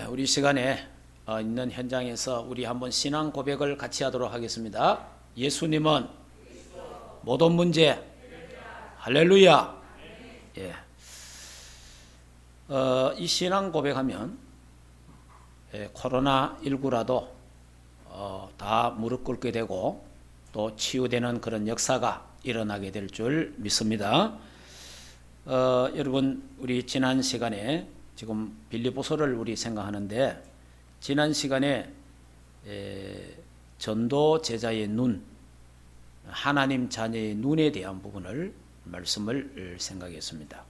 우리 시간에 있는 현장에서 우리 한번 신앙 고백을 같이 하도록 하겠습니다. 예수님은 모든 문제, 할렐루야. 이 신앙 고백하면 코로나19라도 다 무릎 꿇게 되고 또 치유되는 그런 역사가 일어나게 될 줄 믿습니다. 여러분, 우리 지난 시간에 지금 빌립보서를 우리 생각하는데, 지난 시간에 전도 제자의 눈, 하나님 자녀의 눈에 대한 부분을 말씀을 생각했습니다.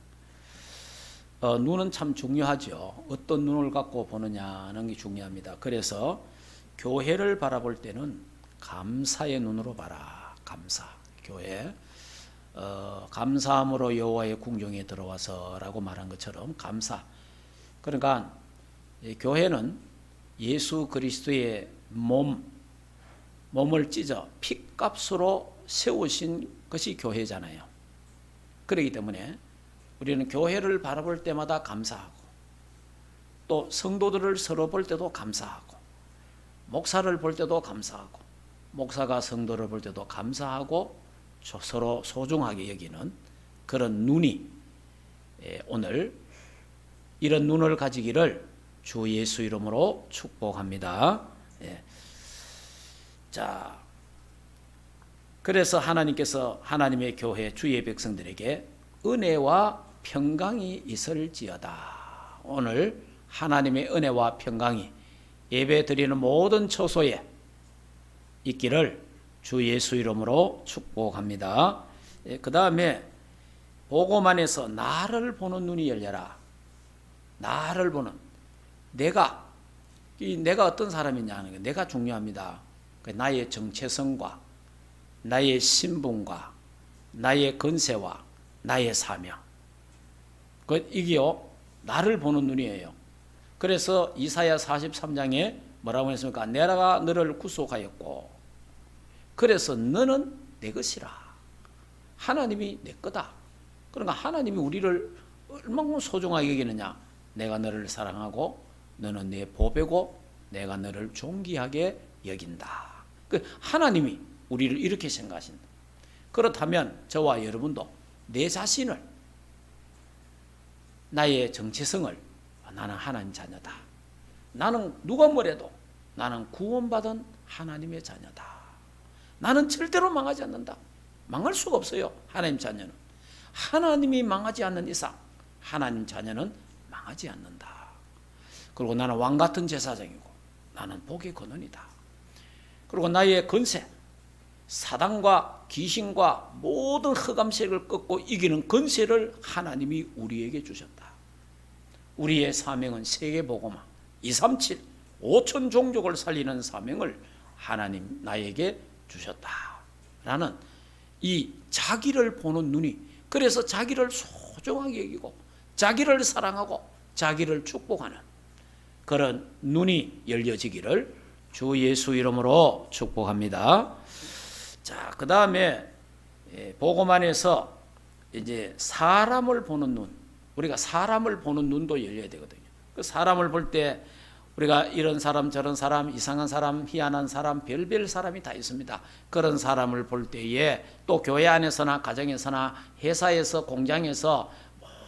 눈은 참 중요하죠. 어떤 눈을 갖고 보느냐는 게 중요합니다. 그래서 교회를 바라볼 때는 감사의 눈으로 봐라. 감사. 교회. 감사함으로 여호와의 궁정에 들어와서라고 말한 것처럼 감사. 그러니까 교회는 예수 그리스도의 몸을 찢어 피값으로 세우신 것이 교회잖아요. 그렇기 때문에 우리는 교회를 바라볼 때마다 감사하고, 또 성도들을 서로 볼 때도 감사하고, 목사를 볼 때도 감사하고, 목사가 성도를 볼 때도 감사하고 서로 소중하게 여기는 그런 눈이 오늘 이런 눈을 가지기를 주 예수 이름으로 축복합니다. 자, 그래서 하나님께서 하나님의 교회 주의 백성들에게 은혜와 평강이 있을지어다. 오늘 하나님의 은혜와 평강이 예배 드리는 모든 처소에 있기를 주 예수 이름으로 축복합니다. 그 다음에 복음 안에서 나를 보는 눈이 열려라. 나를 보는, 내가 어떤 사람이냐 하는 게 내가 중요합니다. 나의 정체성과 나의 신분과 나의 건세와 나의 사명, 이게요 나를 보는 눈이에요. 그래서 이사야 43장에 뭐라고 했습니까? 내가 너를 구속하였고 그래서 너는 내 것이라. 하나님이 내 거다. 그러니까 하나님이 우리를 얼마나 소중하게 여기느냐. 내가 너를 사랑하고 너는 내 보배고 내가 너를 존귀하게 여긴다. 하나님이 우리를 이렇게 생각하신다. 그렇다면 저와 여러분도 내 자신을, 나의 정체성을, 나는 하나님 자녀다. 나는 누가 뭐래도 나는 구원받은 하나님의 자녀다. 나는 절대로 망하지 않는다. 망할 수가 없어요. 하나님 자녀는. 하나님이 망하지 않는 이상 하나님 자녀는 망하지 않는다. 그리고 나는 왕같은 제사장이고 나는 복의 근원이다. 그리고 나의 건세, 사단과 귀신과 모든 흑암세력을 꺾고 이기는 건세를 하나님이 우리에게 주셨다. 우리의 사명은 세계복음화 237 5천 종족을 살리는 사명을 하나님 나에게 주셨다라는 이 자기를 보는 눈이, 그래서 자기를 소중하게 여기고 자기를 사랑하고 자기를 축복하는 그런 눈이 열려지기를 주 예수 이름으로 축복합니다. 자, 그 다음에 복음 안에서 이제 사람을 보는 눈, 우리가 사람을 보는 눈도 열려야 되거든요. 그 사람을 볼 때 우리가 이런 사람 저런 사람, 이상한 사람, 희한한 사람, 별별 사람이 다 있습니다. 그런 사람을 볼 때에 또 교회 안에서나 가정에서나 회사에서 공장에서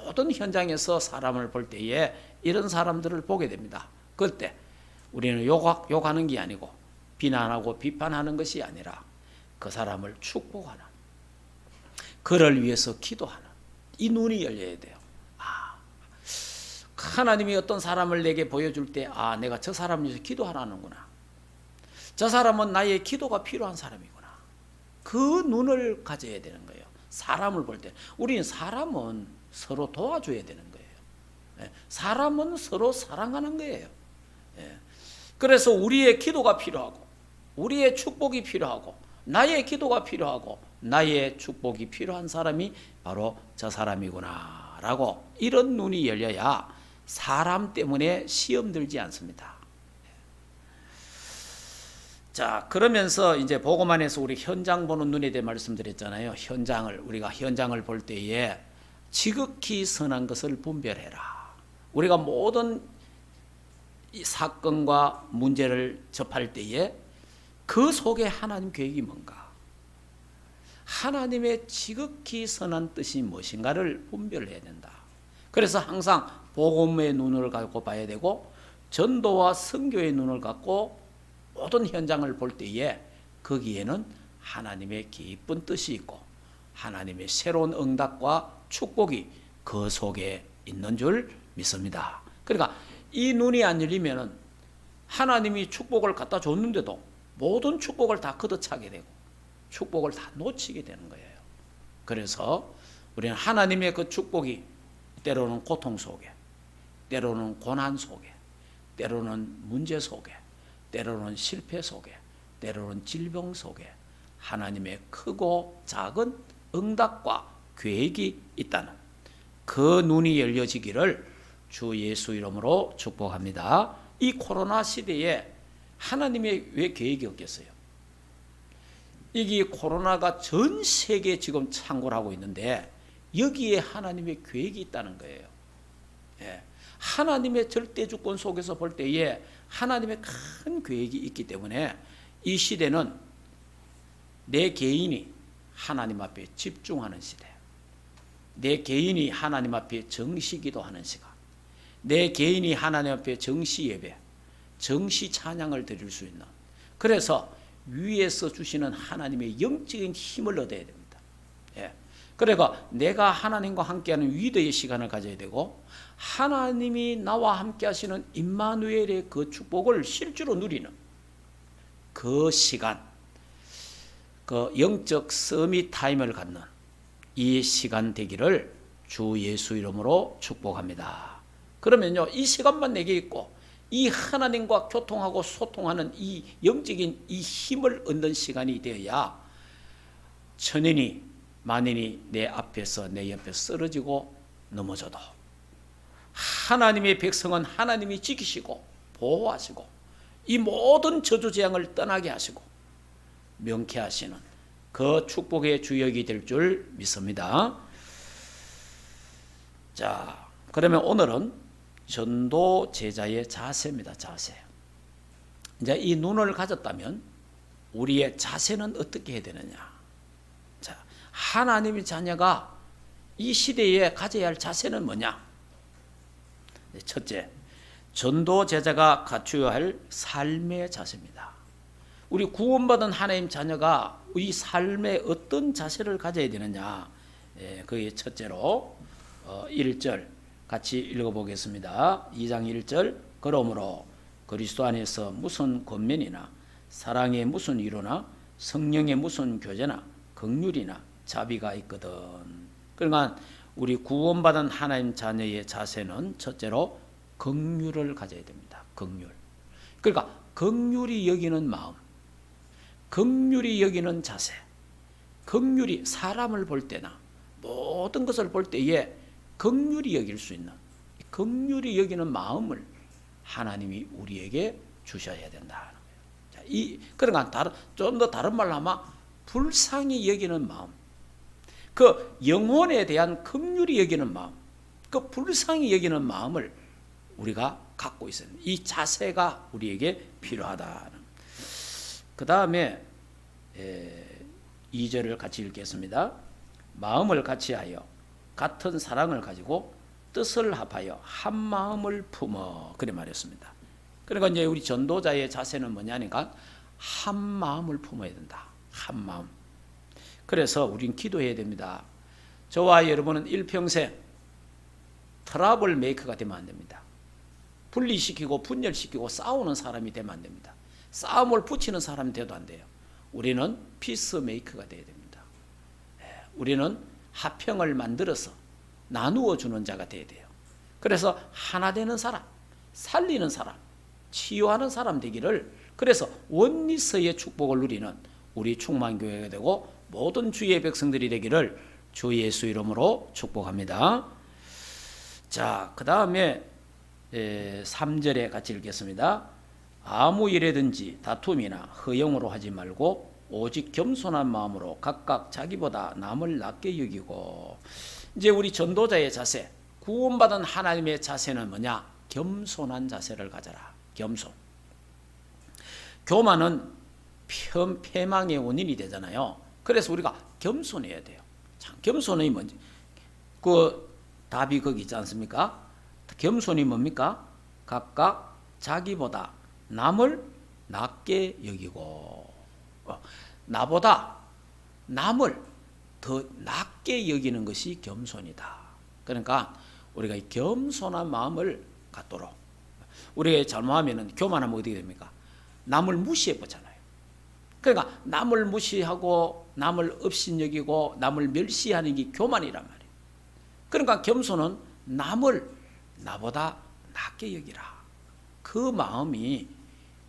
모든 현장에서 사람을 볼 때에 이런 사람들을 보게 됩니다. 그때 우리는 욕하는 게 아니고 비난하고 비판하는 것이 아니라 그 사람을 축복하는, 그를 위해서 기도하는 이 눈이 열려야 돼요. 하나님이 어떤 사람을 내게 보여줄 때 내가 저 사람을 위해서 기도하라는구나. 저 사람은 나의 기도가 필요한 사람이구나. 그 눈을 가져야 되는 거예요. 사람을 볼 때. 우리는 사람은 서로 도와줘야 되는 거예요. 사람은 서로 사랑하는 거예요. 그래서 우리의 기도가 필요하고 우리의 축복이 필요하고 나의 기도가 필요하고 나의 축복이 필요한 사람이 바로 저 사람이구나 라고 이런 눈이 열려야 사람 때문에 시험 들지 않습니다. 자, 그러면서 이제 복음 안에서 우리 현장 보는 눈에 대해 말씀드렸잖아요. 우리가 현장을 볼 때에 지극히 선한 것을 분별해라. 우리가 모든 이 사건과 문제를 접할 때에 그 속에 하나님 계획이 뭔가, 하나님의 지극히 선한 뜻이 무엇인가를 분별해야 된다. 그래서 항상 복음의 눈을 갖고 봐야 되고 전도와 선교의 눈을 갖고 모든 현장을 볼 때에 거기에는 하나님의 깊은 뜻이 있고 하나님의 새로운 응답과 축복이 그 속에 있는 줄 믿습니다. 그러니까 이 눈이 안 열리면은 하나님이 축복을 갖다 줬는데도 모든 축복을 다 걷어차게 되고 축복을 다 놓치게 되는 거예요. 그래서 우리는 하나님의 그 축복이 때로는 고통 속에, 때로는 고난 속에, 때로는 문제 속에, 때로는 실패 속에, 때로는 질병 속에 하나님의 크고 작은 응답과 계획이 있다는 그 눈이 열려지기를 주 예수 이름으로 축복합니다. 이 코로나 시대에 하나님의 왜 계획이 없겠어요? 이게 코로나가 전 세계에 지금 창궐 하고 있는데 여기에 하나님의 계획이 있다는 거예요. 예. 하나님의 절대 주권 속에서 볼 때에 하나님의 큰 계획이 있기 때문에 이 시대는 내 개인이 하나님 앞에 집중하는 시대, 내 개인이 하나님 앞에 정시 기도하는 시간, 내 개인이 하나님 앞에 정시 예배, 정시 찬양을 드릴 수 있는, 그래서 위에서 주시는 하나님의 영적인 힘을 얻어야 됩니다. 예. 그러니까 내가 하나님과 함께하는 위대의 시간을 가져야 되고 하나님이 나와 함께 하시는 임마누엘의 그 축복을 실제로 누리는 그 시간, 그 영적 서밋 타임을 갖는 이 시간 되기를 주 예수 이름으로 축복합니다. 그러면요, 이 시간만 내게 있고 이 하나님과 교통하고 소통하는 이 영적인 이 힘을 얻는 시간이 되어야 천인이 만인이 내 앞에서 내 옆에 쓰러지고 넘어져도 하나님의 백성은 하나님이 지키시고 보호하시고 이 모든 저주재앙을 떠나게 하시고 명쾌하시는 그 축복의 주역이 될 줄 믿습니다. 자, 그러면 오늘은 전도 제자의 자세입니다. 자세. 이제 이 눈을 가졌다면 우리의 자세는 어떻게 해야 되느냐? 자, 하나님의 자녀가 이 시대에 가져야 할 자세는 뭐냐? 첫째, 전도 제자가 갖추어야 할 삶의 자세입니다. 우리 구원받은 하나님 자녀가 이 삶에 어떤 자세를 가져야 되느냐? 그게 첫째로 1절 같이 읽어보겠습니다. 2장 1절. 그러므로 그리스도 안에서 무슨 권면이나 사랑의 무슨 위로나 성령의 무슨 교제나 긍휼이나 자비가 있거든. 그러니까 우리 구원받은 하나님 자녀의 자세는 첫째로 긍휼을 가져야 됩니다. 긍휼. 그러니까 긍휼히 여기는 마음, 긍휼히 여기는 자세, 긍휼히 사람을 볼 때나 모든 것을 볼 때에 긍휼히 여길 수 있는 긍휼히 여기는 마음을 하나님이 우리에게 주셔야 된다는 거예요. 그러니까 좀 더 다른 말로 하면 불쌍히 여기는 마음, 그 영혼에 대한 긍휼히 여기는 마음, 그 불쌍히 여기는 마음을 우리가 갖고 있어요. 이 자세가 우리에게 필요하다는. 그 다음에 2절을 같이 읽겠습니다. 마음을 같이하여 같은 사랑을 가지고 뜻을 합하여 한 마음을 품어, 그래 말했습니다. 그러니까 이제 우리 전도자의 자세는 뭐냐니까 한 마음을 품어야 된다. 한 마음. 그래서 우린 기도해야 됩니다. 저와 여러분은 일평생 트러블 메이커가 되면 안 됩니다. 분리시키고 분열시키고 싸우는 사람이 되면 안 됩니다. 싸움을 붙이는 사람이 돼도 안 돼요. 우리는 피스 메이커가 돼야 됩니다. 우리는 화평을 만들어서 나누어 주는 자가 돼야 돼요. 그래서 하나 되는 사람, 살리는 사람, 치유하는 사람 되기를, 그래서 원리서의 축복을 누리는 우리 충만교회가 되고 모든 주의 백성들이 되기를 주 예수 이름으로 축복합니다. 자, 그 다음에 3절에 같이 읽겠습니다. 아무 일에든지 다툼이나 허영으로 하지 말고 오직 겸손한 마음으로 각각 자기보다 남을 낮게 여기고. 이제 우리 전도자의 자세, 구원받은 하나님의 자세는 뭐냐? 겸손한 자세를 가져라. 겸손. 교만은 패망의 원인이 되잖아요. 그래서 우리가 겸손해야 돼요. 참, 겸손이 뭔지. 그 답이 거기 있지 않습니까? 겸손이 뭡니까? 각각 자기보다 남을 낮게 여기고, 나보다 남을 더 낮게 여기는 것이 겸손이다. 그러니까 우리가 이 겸손한 마음을 갖도록. 우리가 잘못하면 교만하면 어떻게 됩니까? 남을 무시해 보잖아요. 그러니까 남을 무시하고 남을 업신여기고 남을 멸시하는 게 교만이란 말이에요. 그러니까 겸손은 남을 나보다 낮게 여기라. 그 마음이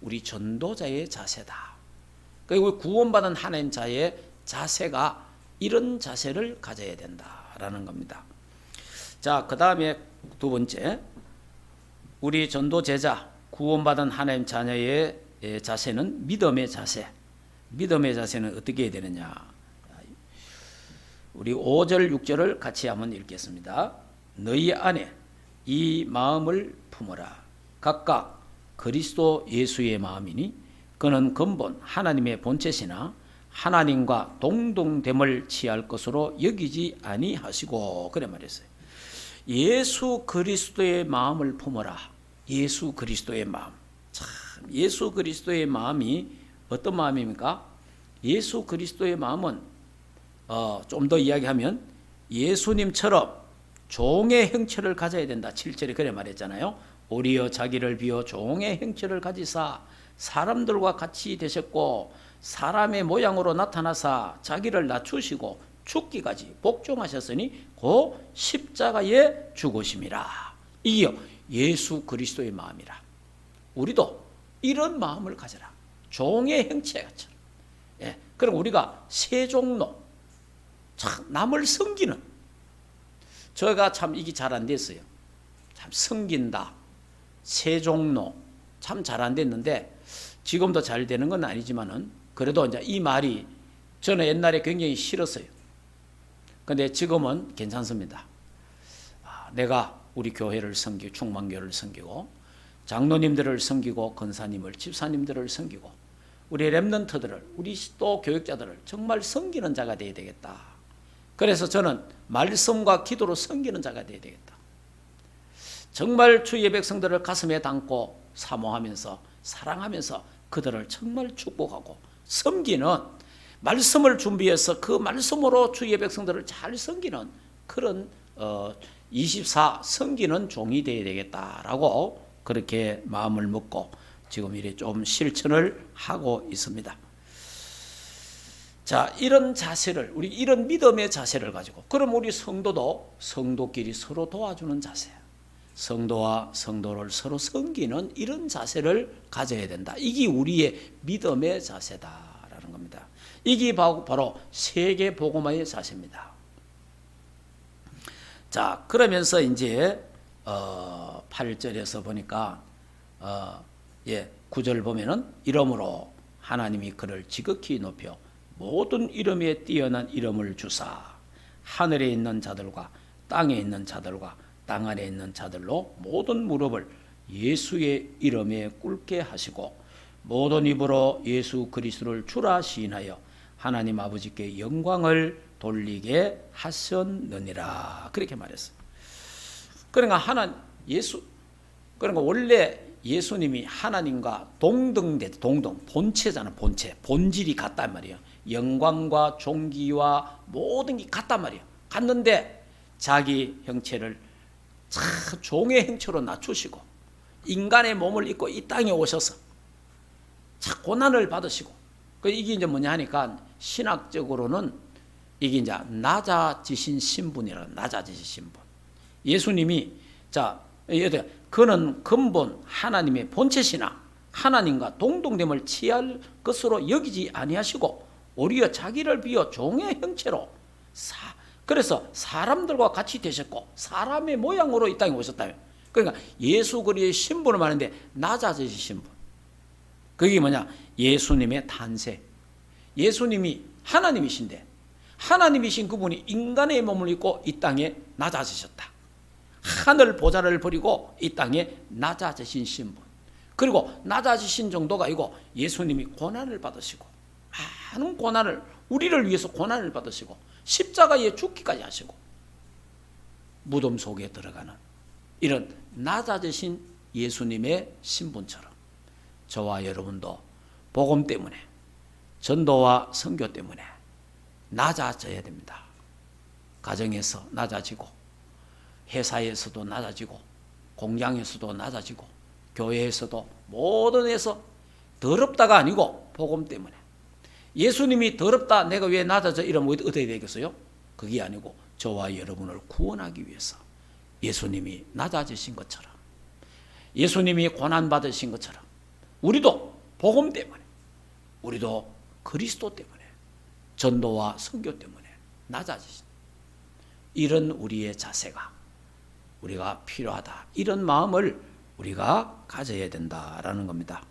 우리 전도자의 자세다. 그리고 구원받은 하나님 자의 자세가 이런 자세를 가져야 된다라는 겁니다. 자, 그 다음에 두 번째, 우리 전도 제자, 구원받은 하나님 자녀의 자세는 믿음의 자세. 믿음의 자세는 어떻게 해야 되느냐? 우리 5절, 6절을 같이 한번 읽겠습니다. 너희 안에 이 마음을 품어라. 각각 그리스도 예수의 마음이니 그는 근본 하나님의 본체시나 하나님과 동등됨을 취할 것으로 여기지 아니하시고, 그래 말했어요. 예수 그리스도의 마음을 품어라. 예수 그리스도의 마음. 참, 예수 그리스도의 마음이 어떤 마음입니까? 예수 그리스도의 마음은 좀 더 이야기하면 예수님처럼 종의 형체를 가져야 된다. 7절에 그래 말했잖아요. 오리여 자기를 비워 종의 형체를 가지사 사람들과 같이 되셨고 사람의 모양으로 나타나사 자기를 낮추시고 죽기까지 복종하셨으니 그 십자가에 죽으심이라. 이게 예수 그리스도의 마음이라. 우리도 이런 마음을 가져라. 종의 형체처럼. 예. 그럼 우리가 세종로, 참 남을 섬기는. 저희가 참 이게 잘 안 됐어요. 참 섬긴다. 세종로 참 잘 안 됐는데 지금도 잘 되는 건 아니지만은 그래도 이제 이 말이 저는 옛날에 굉장히 싫었어요. 근데 지금은 괜찮습니다. 내가 우리 교회를 섬기고 충만교를 섬기고 장로님들을 섬기고 권사님을 집사님들을 섬기고 우리 렘넌트들을 우리 또 교육자들을 정말 섬기는 자가 되어야 되겠다. 그래서 저는 말씀과 기도로 섬기는 자가 되어야 되겠다. 정말 주의 백성들을 가슴에 담고 사모하면서 사랑하면서 그들을 정말 축복하고 섬기는, 말씀을 준비해서 그 말씀으로 주의 백성들을 잘 섬기는 그런 24 섬기는 종이 되어야 되겠다라고 그렇게 마음을 먹고 지금 이래 좀 실천을 하고 있습니다. 자, 이런 자세를, 우리 이런 믿음의 자세를 가지고, 그럼 우리 성도도 성도끼리 서로 도와주는 자세, 성도와 성도를 서로 섬기는 이런 자세를 가져야 된다. 이게 우리의 믿음의 자세다라는 겁니다. 이게 바로 세계 복음화의 자세입니다. 자, 그러면서 이제 8절에서 보니까 9절 보면은 이름으로 하나님이 그를 지극히 높여 모든 이름에 뛰어난 이름을 주사 하늘에 있는 자들과 땅에 있는 자들과 땅 안에 있는 자들로 모든 무릎을 예수의 이름에 꿇게 하시고 모든 입으로 예수 그리스도를 주라 시인하여 하나님 아버지께 영광을 돌리게 하셨느니라. 그렇게 말했어요. 그러니까 그러니까 원래 예수님이 하나님과 동등 본체잖아. 본질이 같단 말이에요. 영광과 존귀와 모든 게 같단 말이에요. 같는데 자기 형체를 종의 형체로 낮추시고 인간의 몸을 입고 이 땅에 오셔서 고난을 받으시고, 이게 이제 뭐냐 하니까 신학적으로는 이게 이제 낮아지신 신분이라. 낮아지신 신분. 예수님이 그는 근본 하나님의 본체시나 하나님과 동등됨을 취할 것으로 여기지 아니하시고 오히려 자기를 비워 종의 형체로 그래서 사람들과 같이 되셨고 사람의 모양으로 이 땅에 오셨다며. 그러니까 예수 그리스도의 신분을 말하는데 낮아지신 신분. 그게 뭐냐? 예수님의 탄생. 예수님이 하나님이신데 하나님이신 그분이 인간의 몸을 입고 이 땅에 낮아지셨다. 하늘 보좌를 버리고 이 땅에 낮아지신 신분. 그리고 낮아지신 정도가 아니고 예수님이 고난을 받으시고 많은 고난을 우리를 위해서 고난을 받으시고 십자가에 죽기까지 하시고 무덤 속에 들어가는 이런 낮아지신 예수님의 신분처럼 저와 여러분도 복음 때문에 전도와 선교 때문에 낮아져야 됩니다. 가정에서 낮아지고 회사에서도 낮아지고 공장에서도 낮아지고 교회에서도 모든 데서 더럽다가 아니고 복음 때문에 예수님이 더럽다 내가 왜 낮아져 이러면 어떻게 되겠어요? 그게 아니고 저와 여러분을 구원하기 위해서 예수님이 낮아지신 것처럼 예수님이 고난받으신 것처럼 우리도 복음 때문에 우리도 그리스도 때문에 전도와 선교 때문에 낮아지신 이런 우리의 자세가 우리가 필요하다. 이런 마음을 우리가 가져야 된다라는 겁니다.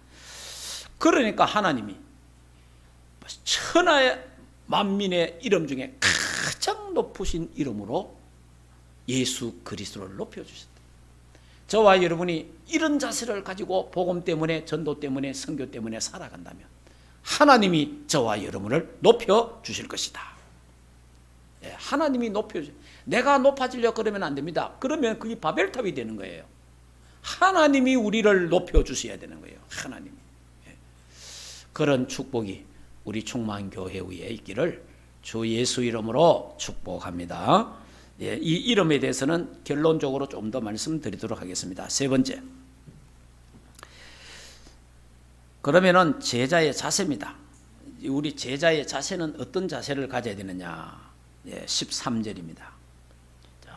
그러니까 하나님이 천하의 만민의 이름 중에 가장 높으신 이름으로 예수 그리스도를 높여주셨다. 저와 여러분이 이런 자세를 가지고 복음 때문에 전도 때문에 선교 때문에 살아간다면 하나님이 저와 여러분을 높여주실 것이다. 하나님이 높여주실 내가 높아지려 그러면 안 됩니다. 그러면 그게 바벨탑이 되는 거예요. 하나님이 우리를 높여주셔야 되는 거예요. 하나님이. 그런 축복이 우리 충만교회 위에 있기를 주 예수 이름으로 축복합니다. 이 이름에 대해서는 결론적으로 좀 더 말씀드리도록 하겠습니다. 세 번째. 그러면은 제자의 자세입니다. 우리 제자의 자세는 어떤 자세를 가져야 되느냐. 13절입니다.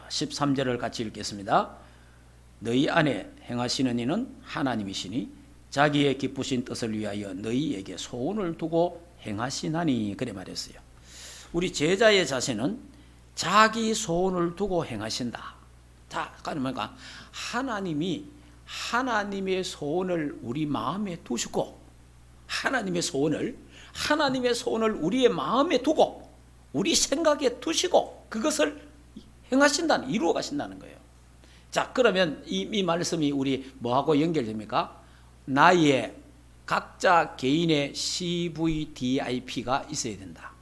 13절을 같이 읽겠습니다. 너희 안에 행하시는 이는 하나님이시니 자기의 기쁘신 뜻을 위하여 너희에게 소원을 두고 행하시나니 그래 말했어요. 우리 제자의 자세는 자기 소원을 두고 행하신다. 자, 그러니까 하나님이 하나님의 소원을 우리 마음에 두시고 하나님의 소원을 우리의 마음에 두고 우리 생각에 두시고 그것을 행하신다는 이루어 가신다는 거예요. 자, 그러면 이 말씀이 우리 뭐하고 연결됩니까? 나의 각자 개인의 CVDIP가 있어야 된다.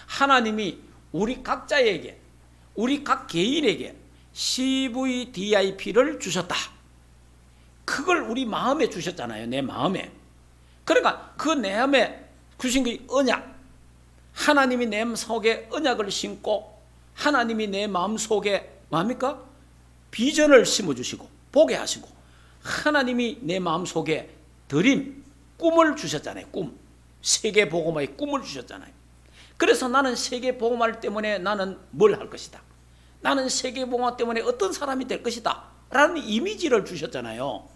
하나님이 우리 각자에게 우리 각 개인에게 CVDIP를 주셨다. 그걸 우리 마음에 주셨잖아요. 내 마음에. 그러니까 그 내 마음에 주신 그 언약 하나님이 내 속에 언약을 심고 하나님이 내 마음 속에 뭡니까? 비전을 심어주시고 보게 하시고 하나님이 내 마음 속에 드림, 꿈을 주셨잖아요. 꿈. 세계복음화의 꿈을 주셨잖아요. 그래서 나는 세계복음화 때문에 나는 뭘 할 것이다. 나는 세계복음화 때문에 어떤 사람이 될 것이다. 라는 이미지를 주셨잖아요.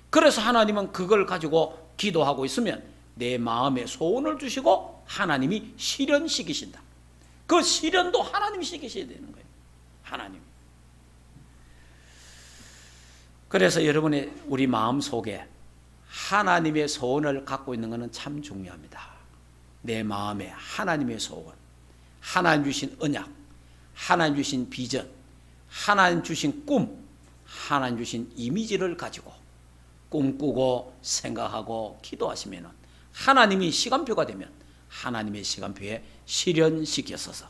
그래서 하나님은 그걸 가지고 기도하고 있으면 내 마음에 소원을 주시고 하나님이 실현시키신다. 그 실현도 하나님이 시키셔야 되는 거예요. 하나님. 그래서 여러분의 우리 마음 속에 하나님의 소원을 갖고 있는 것은 참 중요합니다. 내 마음에 하나님의 소원, 하나님 주신 언약, 하나님 주신 비전, 하나님 주신 꿈, 하나님 주신 이미지를 가지고 꿈꾸고 생각하고 기도하시면 하나님이 시간표가 되면 하나님의 시간표에 실현시켜서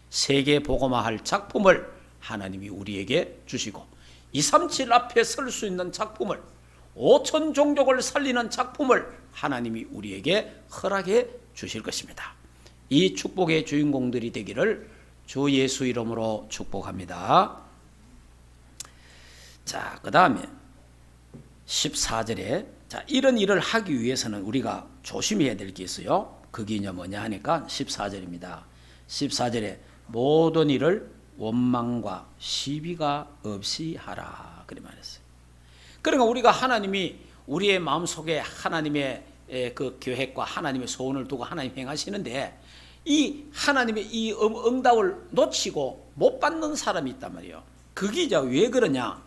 세계 복음화할 작품을 하나님이 우리에게 주시고 237 앞에 설 수 있는 작품을 5천 종족을 살리는 작품을 하나님이 우리에게 허락해 주실 것입니다. 이 축복의 주인공들이 되기를 주 예수 이름으로 축복합니다. 자, 그 다음에 14절에 자, 이런 일을 하기 위해서는 우리가 조심해야 될 게 있어요. 그게 뭐냐 하니까 14절입니다. 14절에 모든 일을 원망과 시비가 없이 하라 그래 말했어요. 그러니까 우리가 하나님이 우리의 마음속에 하나님의 그 계획과 하나님의 소원을 두고 하나님 행하시는데 이 하나님의 이 응답을 놓치고 못 받는 사람이 있단 말이에요. 그게 이제 왜 그러냐?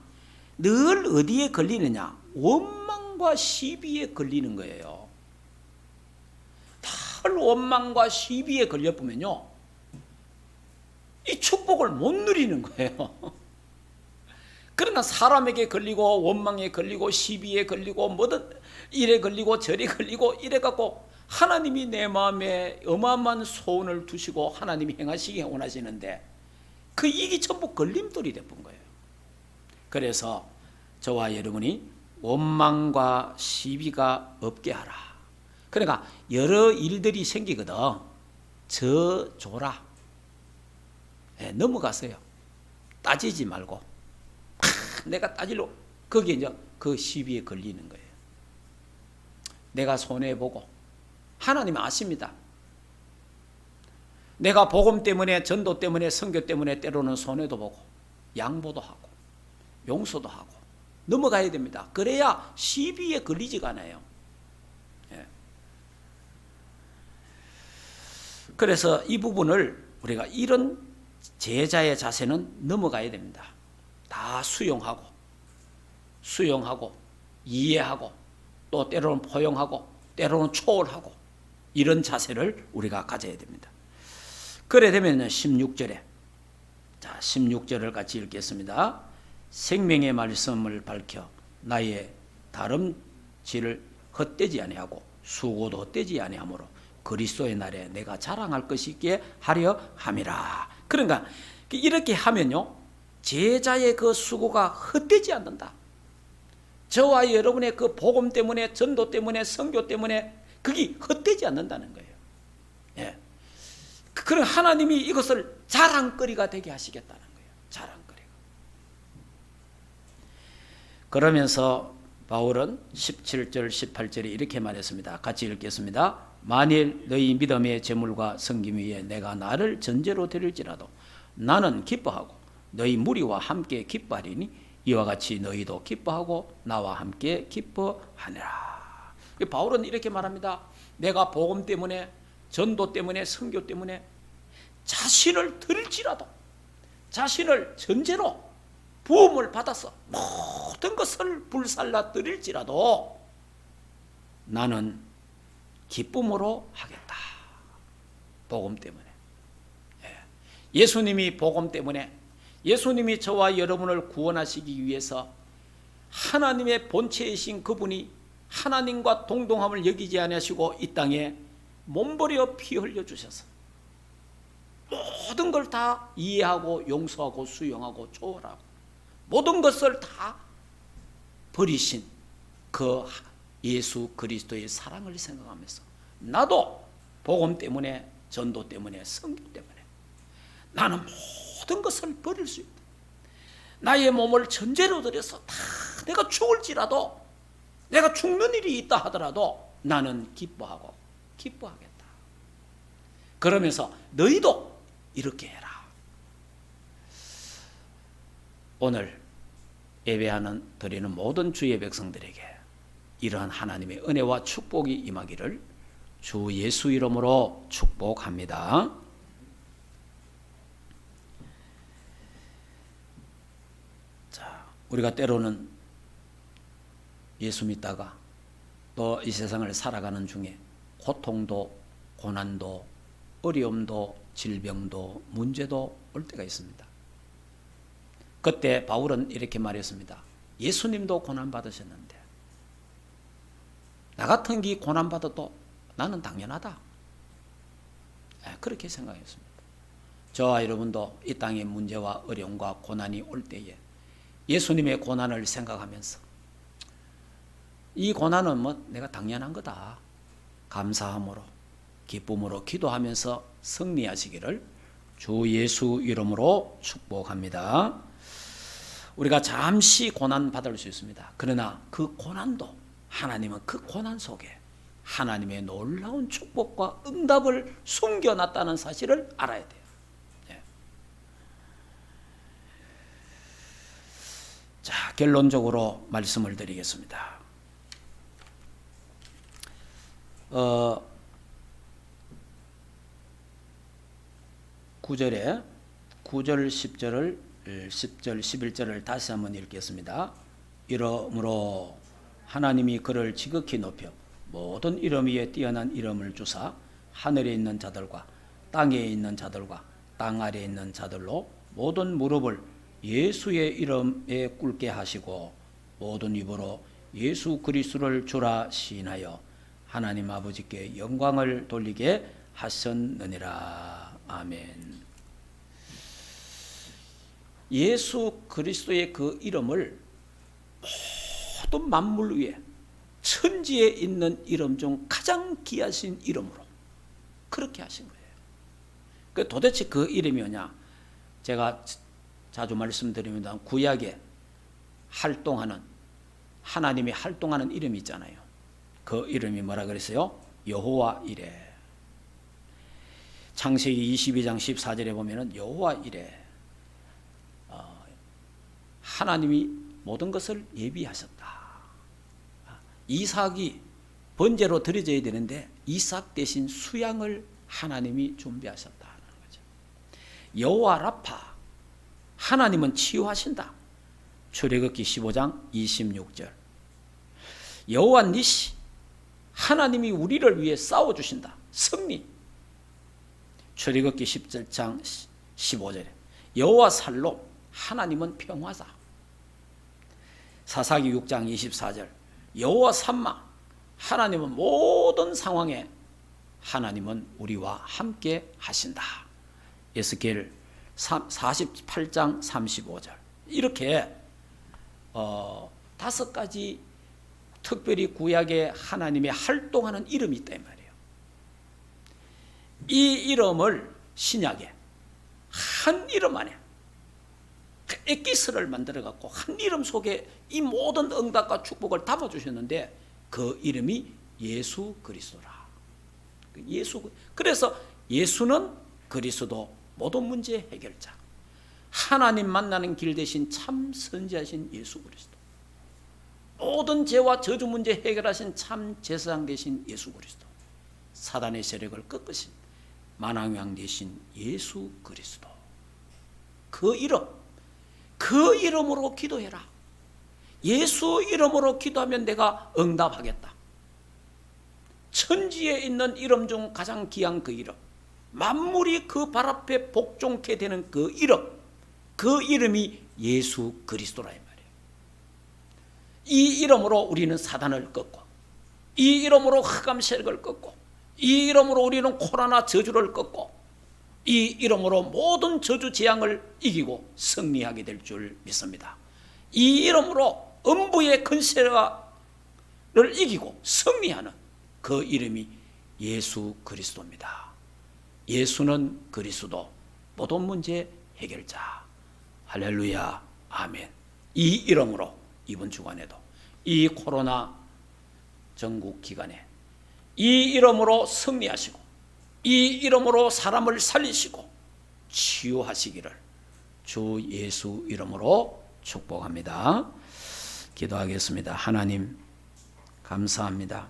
늘 어디에 걸리느냐? 원망과 시비에 걸리는 거예요. 늘 원망과 시비에 걸려보면요 이 축복을 못 누리는 거예요. 그러나 사람에게 걸리고 원망에 걸리고 시비에 걸리고 뭐든 이래 걸리고 저래 걸리고 이래 갖고 하나님이 내 마음에 어마어마한 소원을 두시고 하나님이 행하시기 원하시는데 그 일이 전부 걸림돌이 되는 거예요. 그래서 저와 여러분이 원망과 시비가 없게 하라. 그러니까 여러 일들이 생기거든. 저줘라. 넘어가세요. 따지지 말고. 내가 따질로 거기에 이제 그 시비에 걸리는 거예요. 내가 손해보고 하나님 아십니다. 내가 복음 때문에 전도 때문에 선교 때문에 때로는 손해도 보고 양보도 하고 용서도 하고 넘어가야 됩니다. 그래야 시비에 걸리지가 않아요. 그래서 이 부분을 우리가 이런 제자의 자세는 넘어가야 됩니다. 다 수용하고 이해하고 또 때로는 포용하고 때로는 초월하고 이런 자세를 우리가 가져야 됩니다. 그래 되면 16절에 16절을 같이 읽겠습니다. 생명의 말씀을 밝혀 나의 다름질을 헛되지 아니하고 수고도 헛되지 아니하므로 그리스도의 날에 내가 자랑할 것이 있게 하려 함이라. 그러니까 이렇게 하면요 제자의 그 수고가 헛되지 않는다. 저와 여러분의 그 복음 때문에 전도 때문에 선교 때문에 그게 헛되지 않는다는 거예요. 예. 그럼 하나님이 이것을 자랑거리가 되게 하시겠다는 거예요. 자랑거리가. 그러면서 바울은 17절 18절에 이렇게 말했습니다. 같이 읽겠습니다. 만일 너희 믿음의 제물과 섬김 위에 내가 나를 전제로 드릴지라도 나는 기뻐하고 너희 무리와 함께 기뻐하리니 이와 같이 너희도 기뻐하고 나와 함께 기뻐하니라. 바울은 이렇게 말합니다. 내가 복음 때문에 전도 때문에 선교 때문에 자신을 드릴지라도 자신을 전제로 부음을 받아서 모든 것을 불살라 드릴지라도 나는 기쁨으로 하겠다. 복음 때문에. 예수님이 복음 때문에 예수님이 저와 여러분을 구원하시기 위해서 하나님의 본체이신 그분이 하나님과 동등함을 여기지 아니하시고 이 땅에 몸버려 피 흘려 주셔서 모든 걸 다 이해하고 용서하고 수용하고 초월하고 모든 것을 다 버리신 그 예수 그리스도의 사랑을 생각하면서 나도 복음 때문에 전도 때문에 선교 때문에 나는 모든 것을 버릴 수 있다. 나의 몸을 전제로 들여서 다 내가 죽을지라도 내가 죽는 일이 있다 하더라도 나는 기뻐하고 기뻐하겠다. 그러면서 너희도 이렇게 해라. 오늘 예배하는 드리는 모든 주의 백성들에게 이러한 하나님의 은혜와 축복이 임하기를 주 예수 이름으로 축복합니다. 자, 우리가 때로는 예수 믿다가 또 이 세상을 살아가는 중에 고통도 고난도 어려움도 질병도 문제도 올 때가 있습니다. 그때 바울은 이렇게 말했습니다. 예수님도 고난받으셨는데 나 같은 게 고난받아도 나는 당연하다. 그렇게 생각했습니다. 저와 여러분도 이 땅의 문제와 어려움과 고난이 올 때에 예수님의 고난을 생각하면서 이 고난은 뭐 내가 당연한 거다. 감사함으로 기쁨으로 기도하면서 승리하시기를 주 예수 이름으로 축복합니다. 우리가 잠시 고난 받을 수 있습니다. 그러나 그 고난도 하나님은 그 고난 속에 하나님의 놀라운 축복과 응답을 숨겨놨다는 사실을 알아야 돼요. 자, 결론적으로 말씀을 드리겠습니다. 9절 10절 11절을 다시 한번 읽겠습니다. 이러므로 하나님이 그를 지극히 높여 모든 이름 위에 뛰어난 이름을 주사 하늘에 있는 자들과 땅에 있는 자들과 땅 아래에 있는 자들로 모든 무릎을 예수의 이름에 꿇게 하시고 모든 입으로 예수 그리스도를 주라 시인하여 하나님 아버지께 영광을 돌리게 하셨느니라. 아멘. 예수 그리스도의 그 이름을 모든 만물 위에 천지에 있는 이름 중 가장 귀하신 이름으로 그렇게 하신 거예요. 도대체 그 이름이 뭐냐? 제가 자주 말씀드립니다. 구약에 활동하는, 하나님이 활동하는 이름이 있잖아요. 그 이름이 뭐라 그랬어요? 여호와 이레. 창세기 22장 14절에 보면은 여호와 이레, 하나님이 모든 것을 예비하셨다. 이삭이 번제로 드려져야 되는데 이삭 대신 수양을 하나님이 준비하셨다는 거죠. 여호와 라파, 하나님은 치유하신다. 출애굽기 15장 26절. 여호와 니시, 하나님이 우리를 위해 싸워주신다. 승리. 출애굽기 17장 15절에 여호와 살롬, 하나님은 평화다. 사사기 6장 24절 여호와 삼마, 하나님은 모든 상황에 하나님은 우리와 함께 하신다. 에스겔 48장 35절. 이렇게 5가지 특별히 구약에 하나님의 활동하는 이름이 있다 이 말이에요. 이 이름을 신약에 한 이름 안에 그 엑기스를 만들어 갖고 한 이름 속에 이 모든 응답과 축복을 담아 주셨는데 그 이름이 예수 그리스도라. 그래서 예수는 그리스도, 모든 문제 해결자, 하나님 만나는 길 대신 참 선지하신 예수 그리스도, 모든 죄와 저주 문제 해결하신 참 제사장 되신 예수 그리스도, 사단의 세력을 꺾으신 만왕왕 되신 예수 그리스도. 그 이름, 그 이름으로 기도해라. 예수 이름으로 기도하면 내가 응답하겠다. 천지에 있는 이름 중 가장 귀한 그 이름, 만물이 그 발 앞에 복종케 되는 그 이름, 그 이름이 예수 그리스도라 이 말이에요. 이 이름으로 우리는 사단을 꺾고, 이 이름으로 흑암 세력을 꺾고, 이 이름으로 우리는 코로나 저주를 꺾고, 이 이름으로 모든 저주 재앙을 이기고 승리하게 될 줄 믿습니다. 이 이름으로 음부의 근세를 이기고 승리하는 그 이름이 예수 그리스도입니다. 예수는 그리스도, 모든 문제 해결자. 할렐루야, 아멘. 이 이름으로 이번 주간에도, 이 코로나 전국 기간에 이 이름으로 승리하시고, 이 이름으로 사람을 살리시고 치유하시기를 주 예수 이름으로 축복합니다. 기도하겠습니다. 하나님 감사합니다.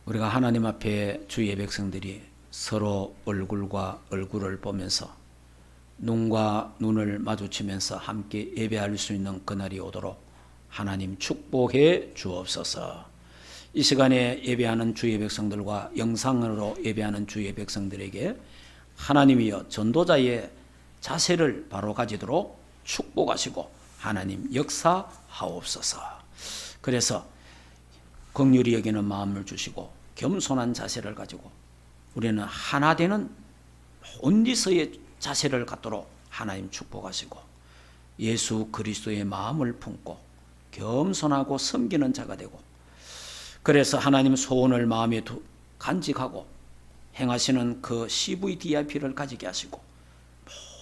우리가 하나님 앞에 주의 백성들이 서로 얼굴과 얼굴을 보면서 눈과 눈을 마주치면서 함께 예배할 수 있는 그날이 오도록 하나님 축복해 주옵소서. 이 시간에 예배하는 주의 백성들과 영상으로 예배하는 주의 백성들에게 하나님이여 전도자의 자세를 바로 가지도록 축복하시고 하나님 역사하옵소서. 그래서 긍휼히 여기는 마음을 주시고 겸손한 자세를 가지고 우리는 하나 되는 온리서의 자세를 갖도록 하나님 축복하시고 예수 그리스도의 마음을 품고 겸손하고 섬기는 자가 되고, 그래서 하나님 소원을 마음에 간직하고 행하시는 그 CVDIP를 가지게 하시고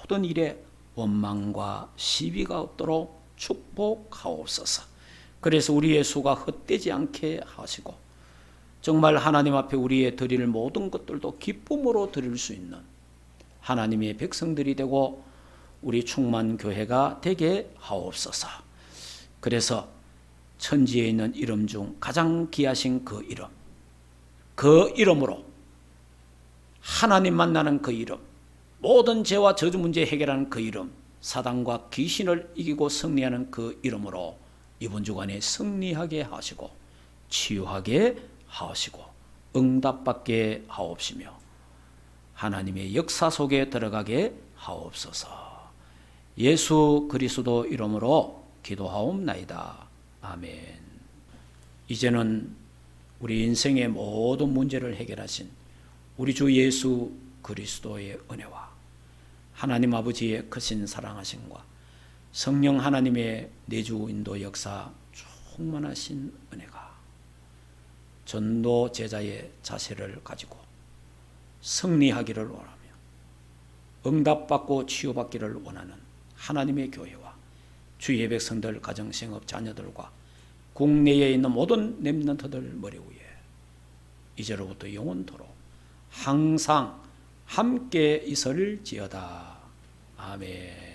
모든 일에 원망과 시비가 없도록 축복하옵소서. 그래서 우리의 수가 헛되지 않게 하시고 정말 하나님 앞에 우리의 드릴 모든 것들도 기쁨으로 드릴 수 있는 하나님의 백성들이 되고 우리 충만교회가 되게 하옵소서. 그래서 천지에 있는 이름 중 가장 귀하신 그 이름, 그 이름으로 하나님 만나는 그 이름, 모든 죄와 저주 문제 해결하는 그 이름, 사단과 귀신을 이기고 승리하는 그 이름으로 이번 주간에 승리하게 하시고 치유하게 하시고 응답받게 하옵시며 하나님의 역사 속에 들어가게 하옵소서. 예수 그리스도 이름으로 기도하옵나이다. 아멘. 이제는 우리 인생의 모든 문제를 해결하신 우리 주 예수 그리스도의 은혜와 하나님 아버지의 크신 사랑하심과 성령 하나님의 내주 인도 역사 충만하신 은혜가 전도 제자의 자세를 가지고 승리하기를 원하며 응답받고 치유받기를 원하는 하나님의 교회와 주의 백성들, 가정생업, 자녀들과 국내에 있는 모든 렘넌트들 머리 위에 이제로부터 영원토록 항상 함께 있을지어다. 아멘.